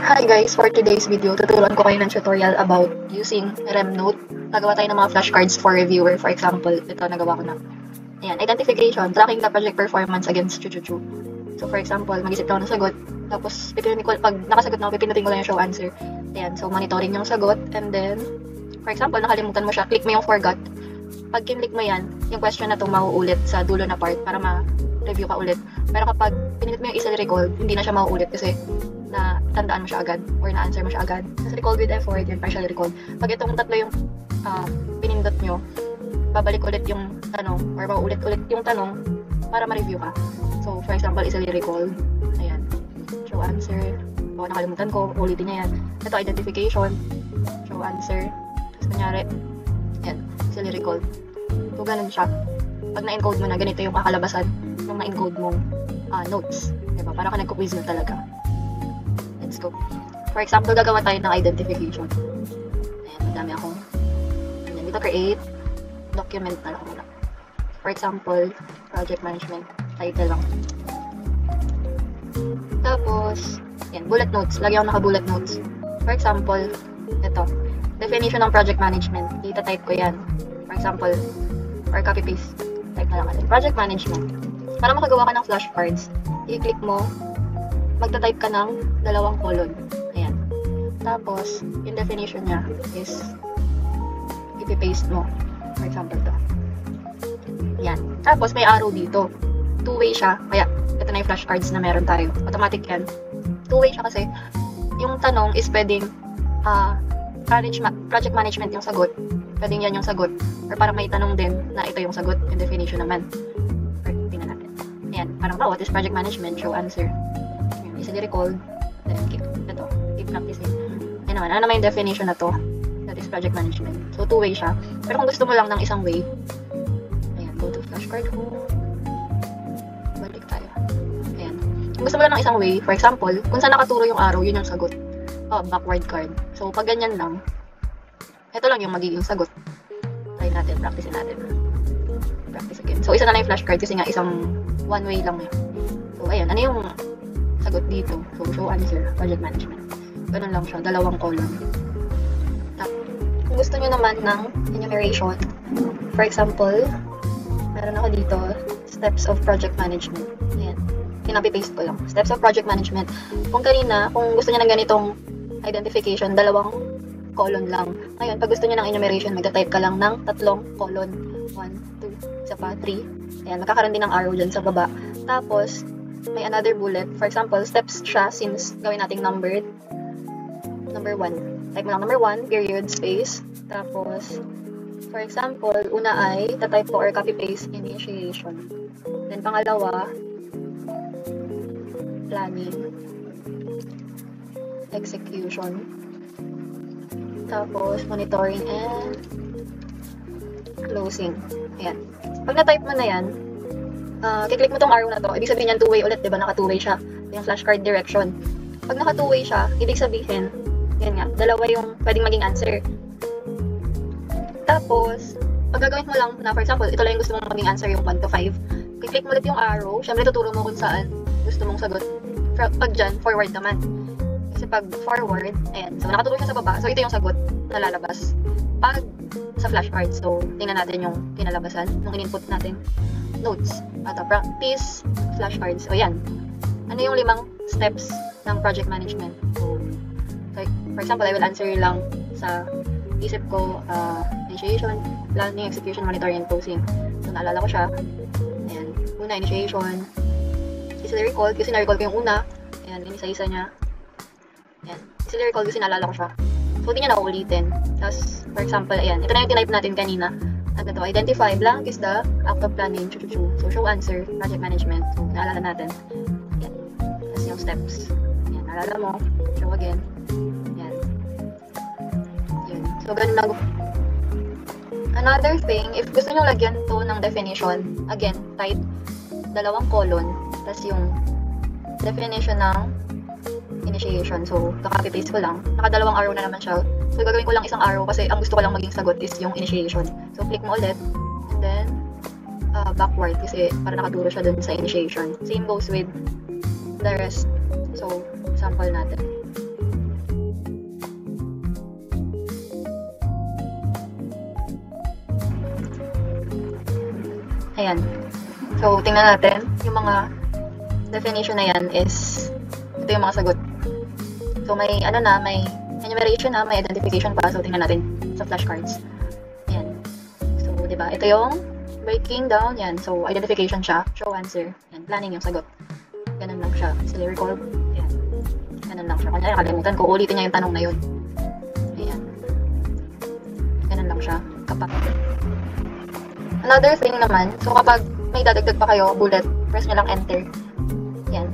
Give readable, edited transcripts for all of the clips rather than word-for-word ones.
Hi guys! For today's video, tuturuan ko kayo ng tutorial about using RemNote. Nagawa tayo ng mga flashcards for reviewer. For example, ito nagawa ko na. Ayan, identification, tracking the project performance against Chuchuchu. So for example, mag-isip ka ng sagot, tapos pag nakasagot na ako, pipindutin ko lang yung show answer. Ayan, so monitoring yung sagot, and then, for example, nakalimutan mo siya, click mo yung forgot. Pag kinlik mo yan, yung question na to mauulit sa dulo na part para ma-review ka ulit. Pero kapag pinilit mo yung easily recall, hindi na siya mauulit kasi na tandaan mo siya agad or na-answer mo siya agad. Kasi recall with effort, yun, partially recall. Pag itong tatlo yung pinindot nyo, babalik ulit yung tanong or mauulit-ulit yung tanong para ma-review ka. So, for example, easily recall. Ayan. Show answer. O, nakalimutan ko. Ulitin niya yan. Ito, identification. Show answer. Tapos, kunyari, ayan. Easily recall. So, ganun siya. Pag na-encode mo na, ganito yung kakalabasan ng na-encode mong notes. Diba? Para ka nagko-quiz na talaga. Let's go. For example, gagawa tayo ng identification. Ayan, madami akong ayan, dito create document na lang muna. For example, project management. Title lang. Tapos, ayan, bullet notes. Lagi ako naka-bullet notes. For example, ito. Definition ng project management. Dito type ko yan. For example, or copy-paste. Type na lang natin. Project management. Para makagawa ka ng flashcards, i-click mo, magta-type ka ng 2 colon. Ayan. Tapos, yung definition niya is ipi-paste mo. For example, to. Ayan. Tapos, may arrow dito. Two-way siya. Kaya, ito na yung flashcards na meron tayo. Automatic yan. Two-way siya kasi, yung tanong is pwedeng project management yung sagot. Pwedeng yan yung sagot. Or parang may tanong din na ito yung sagot. Yung definition naman. Or, tingnan natin. Ayan. Parang, what is project management? Show answer. Easily recalled, then keep practicing. Yan naman, ano naman yung definition na to? That is project management. So, two-way siya. Pero kung gusto mo lang ng isang way, ayan, go to flashcard home. Balik tayo. Ayan. Kung gusto mo lang ng isang way, for example, kung saan nakaturo yung arrow, yun yung sagot. Backward card. So, pag ganyan lang, ito lang yung magiging sagot. Try natin, practicein natin. Practice again. So, isa na lang yung flashcard kasi nga isang one way lang yun. So, ayan, ano yung sagot dito? So, show answer, project management. Ganun lang siya, 2 column. Kung gusto nyo naman ng enumeration, for example, meron ako dito, steps of project management. Ayan. Pinapi-paste ko lang. Steps of project management. Kung gusto nyo ng ganitong identification, 2 colon lang. Ngayon, pag gusto nyo ng enumeration, magta-type ka lang ng 3 colon. 1, 2, isa pa, 3. Ayan, magkakaroon din ng arrow dyan sa baba. Tapos, may another bullet. For example, steps siya since gawin nating numbered. Number 1. Type mo lang number 1, period, space. Tapos, for example, una ay tatype ko or copy-paste initiation. Then, pangalawa, planning, execution. Tapos, monitoring and closing. Ayan. Pag na-type mo na yan, kiklik mo tong arrow na to, ibig sabihin yan two-way ulit, diba? Naka-two-way siya. Yung flashcard direction. Pag naka-two-way siya, ibig sabihin, yan nga, 2 yung pwedeng maging answer. Tapos, pag gagawin mo lang na, for example, ito lang yung gusto mong maging answer, yung 1 to 5. Kiklik mo ulit yung arrow, syempre tuturo mo kung saan gusto mong sagot. Pag dyan, forward naman. Kasi pag forward, ayan, so nakaturo siya sa baba, so ito yung sagot na lalabas. Pag sa flashcard, so tingnan natin yung kinalabasan, nung in-input natin notes, practice, flashcards. O yan. Ano yung 5 steps ng project management? So, for example, I will answer lang sa isip ko, initiation, planning, execution, monitoring, and closing. So, naalala ko siya. Ayan. Una, initiation. Easily recall, kasi na-recall ko yung una. Ayan, inisa-isa niya. Ayan. Easily recall, kasi naalala ko siya. So, hindi niya nauulitin. Tapos, for example, ayan. Ito na yung tinype natin kanina. At ito, identify, blank is the act of planning, chuchuchu. So, show answer, project management. So, naalala natin. Yan. Tapos yung steps. Yan, naalala mo. Show again. Yan. Yan. So, ganun lang. Another thing, if gusto nyo lagyan to ng definition, again, type 2 colon, tapos yung definition ng initiation. So, copy-paste ko lang. Naka 2 arrow na naman siya. So, gagawin ko lang isang arrow kasi ang gusto ko lang maging sagot is yung initiation. So, click mo ulit. And then, backward kasi para nakaturo siya dun sa initiation. Same goes with the rest. So, sample natin. Ayan. So, tingnan natin. Yung mga definition na yan is, ito yung mga sagot. So, may enumeration na, may identification pa. So, tingnan natin sa flashcards. Ayan. So, diba? Ito yung breaking down. Yan. So, identification siya. Show answer. Yan. Planning yung sagot. Ganun lang siya. Sila recall. Yan. Ganun lang siya. Kanya nakalimutan ko. Ulitin niya yung tanong na yun. Ayan. Ganun lang siya. Another thing naman, so kapag may dadagdag pa kayo, bullet, press nyo lang enter. Yan.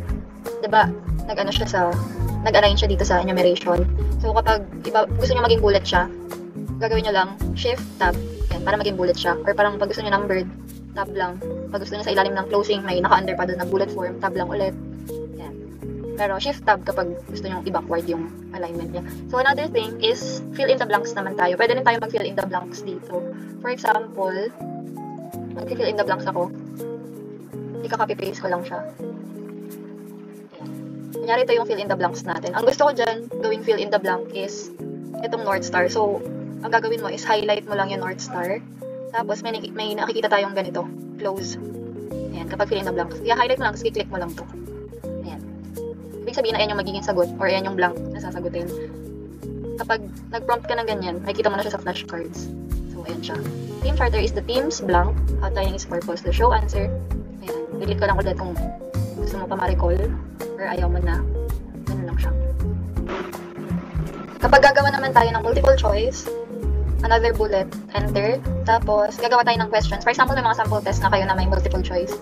Diba, nag-align siya dito sa enumeration. So kapag gusto nyo maging bullet siya, gagawin nyo lang, shift, tab. Yan, para maging bullet siya. Or parang pag gusto nyo numbered, tab lang. Pag gusto nyo sa ilalim ng closing, may naka-under pa doon na bullet form, tab lang ulit. Yan. Pero shift tab kapag gusto nyo i-backward yung alignment niya. So another thing is, fill in the blanks naman tayo. Pwede rin tayo mag-fill in the blanks dito. For example, mag-fill in the blanks ako. Ika-copy-paste ko lang siya. Ayan. Kunyari ito yung fill in the blanks natin. Ang gusto ko dyan, gawing fill in the blank is itong North Star. So, ang gagawin mo is highlight mo lang yung North Star. Tapos, may nakikita tayong ganito. Close. Ayan, kapag fill in the blanks. I-highlight mo lang, tapos i-click mo lang to. Ayan. Ibig sabihin na ayan yung magiging sagot or ayan yung blank na sasagutin. Kapag nag-prompt ka ng ganyan, makikita mo na siya sa flashcards. So, ayan siya. Team charter is the team's blank. Outlining is purpose to show answer. Ayan. Delete ko lang ulit kung gusto mo pa ma-recall or ayaw mo na. Ganun lang siya. Kapag gagawa naman tayo ng multiple choice, another bullet, enter. Tapos, gagawa tayo ng questions. For example, may mga sample test na kayo na may multiple choice.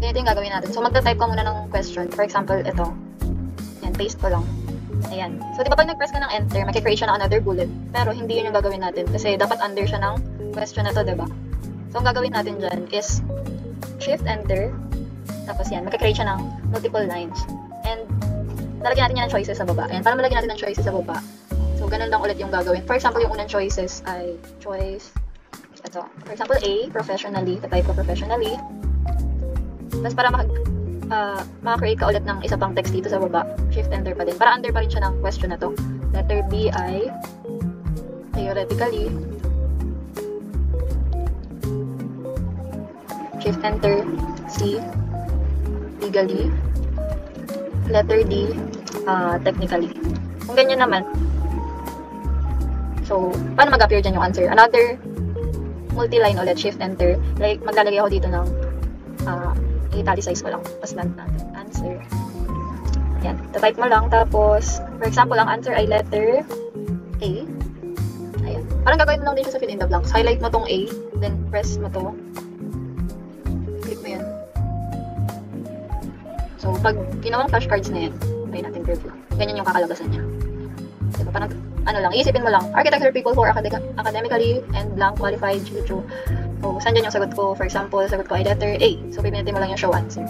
Ganito yung gagawin natin. So, magta-type ka muna ng question. For example, ito. Ayan, paste ko lang. Ayan. So, di ba pag nag-press ka ng enter, makikreate siya ng another bullet. Pero, hindi yun yung gagawin natin. Kasi, dapat under siya ng question na to, di ba? So, ang gagawin natin dyan is shift, enter. Tapos, yan. Makikreate siya ng multiple lines. And, lalagyan natin yan ng choices sa baba. Ayan. Para malagyan natin ng choices sa baba. So, ganun lang ulit yung gagawin. For example, yung unang choices ay choice. Ito. For example, A, professionally. Type ko professionally. Tapos, para maka-create ka ulit ng isa pang text dito sa baba. Shift, enter pa din. Para under pa rin siya ng question na to. Letter B ay theoretically. Shift, enter. C, legally. Letter D, technically. Kung ganyan naman. So, paano mag-appear dyan yung answer? Another multi-line ulit. Shift, enter. Like, maglalagay ako dito ng i-italicize ko lang. Paslant natin. Answer. Yan. Type mo lang. Tapos, for example, ang answer ay letter A. Ayan. Parang gagawin mo lang din siya sa fill in the blanks. Highlight mo tong A. Then, press mo to. Click mo yan. So, pag ginawang flashcards na yan, try natin review. Ganyan yung kakalabasan niya. Diba? Parang, isipin mo lang. Architecture people who are academically and blank qualified due. So, saan dyan yung sagot ko? For example, sagot ko ay letter A. So, pipilitin mo lang yung show answer.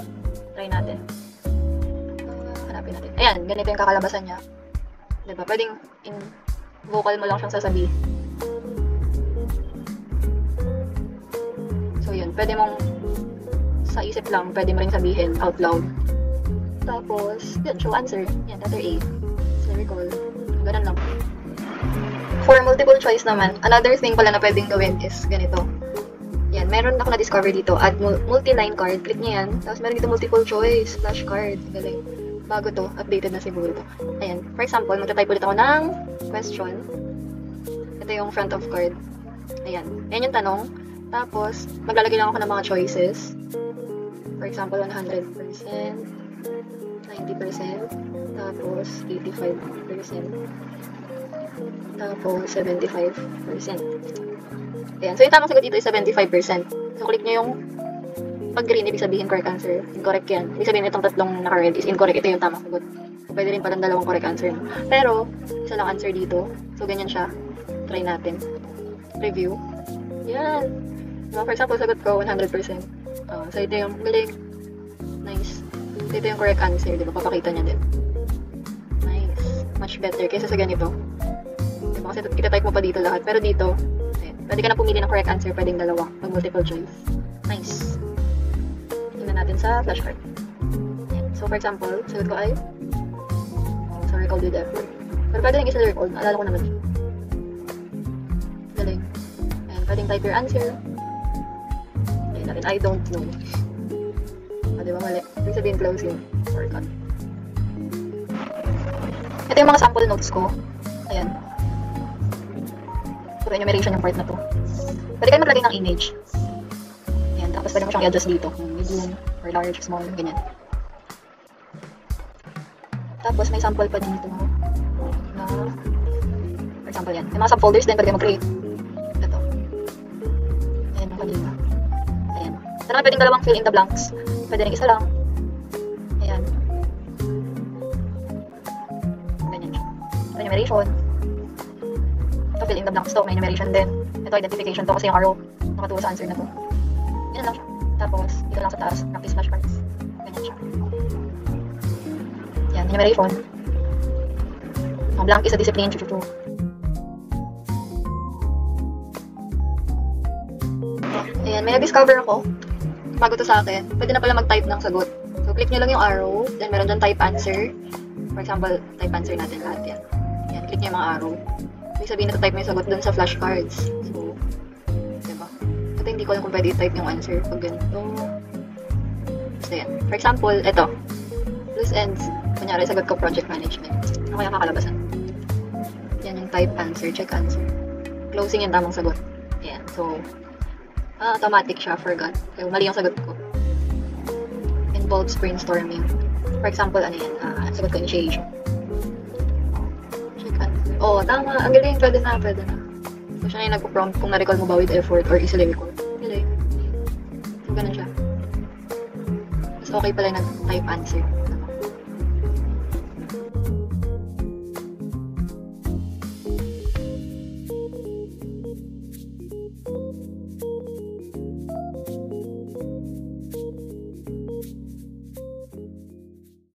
Try natin. Hanapin natin. Ayan, ganito yung kakalabasan niya. Diba? Pwedeng in vocal mo lang siyang sasabihin. So, yun. Pwede mong sa isip lang, pwede mo rin sabihin out loud. Tapos, yun, show answer. Yan, letter A. So, recall. Ganun lang. For multiple choice naman, another thing pala na pwedeng gawin is ganito. Yan, meron ako na-discover dito. Add multi-line card. Click niya yan. Tapos meron dito multiple choice. Flashcard. Galing. Bago to. Updated na siguro to. Ayan. For example, magta-type ulit ako ng question. Ito yung front of card. Ayan. Ayan yung tanong. Tapos, maglalagay lang ako ng mga choices. For example, 100%. 90%. Tapos, 85%. Tapos, 75%. Ayan. So, yung tamang sagot dito is 75%. So, click nyo yung pag green, ibig sabihin correct answer. Incorrect yan. Ibig sabihin itong tatlong naka-red is incorrect. Ito yung tamang sagot. So, pwede rin palang dalawang correct answer. Pero, isa lang answer dito. So, ganyan siya. Try natin. Review. Yan. So, for example, sagot ko 100%. So, ito yung galing. Nice. So, ito yung correct answer. Diba? Papakita niya din. Nice. Much better kaysa sa ganito. Diba? Kasi itatype mo pa dito lahat. Pero dito, ayan, pwede ka na pumili ng correct answer. Pwedeng dalawa. Mag multiple choice. Nice. Tingnan natin sa flashcard. Ayan. So, for example, sagot ko ay so, recall with effort. Pero pwede rin isa recall. Naalala ko naman. Galing. Ayan. Pwedeng type your answer. Ayan. natin. I don't know. Di ba mali? Ibig sabihin close yun. Shortcut. Ito yung mga sample notes ko. Ayan. Puro enumeration yung part na to. Pwede kayo maglagay ng image. Ayan. Tapos pwede mo siyang i-adjust dito. Medium, or large, small, ganyan. Tapos may sample pa dito na for example yan. May mga subfolders din pwede kayo mag-create. Ito. Ayan yung kanina. Ayan. Ito naman pwedeng dalawang fill in the blanks. Pwede rin isa lang. Ayan. Ganyan siya. Ito enumeration. Ito fill in the blanks to. May enumeration din. Ito identification to kasi yung arrow nakatulong sa answer na to. Ganyan lang siya. Tapos, dito lang sa taas. Practice flashcards. Ganyan siya. Yan, enumeration. Ang blank is a discipline. Chuchuchu. Ayan, may na-discover ako. Bago to sa akin. Pwede na pala mag-type ng sagot. So, click nyo lang yung arrow. Then, meron dyan type answer. For example, type answer natin lahat yan. Yan, click nyo yung mga arrow. Ibig sabihin na type mo yung sagot dun sa flashcards. So, diba? Ito hindi ko alam kung pwede i-type yung answer pag ganito. Basta yan. For example, ito. Loose ends. Kunyari, sagot ko project management. Ano kaya kakalabasan? Yan yung type answer, check answer. Closing yung tamang sagot. Yan. So, automatic siya, forgot. So, mali yung sagot ko. Involves brainstorming. For example, ano yan? Sagot ko initiation. Check answer. Oh, tama. Ang galing. Pwede na, pwede na. So, siya na yung nagpo-prompt kung na-recall mo ba with effort or easily recall. Galing. So, ganun siya. Mas okay pala yung nag-type answer.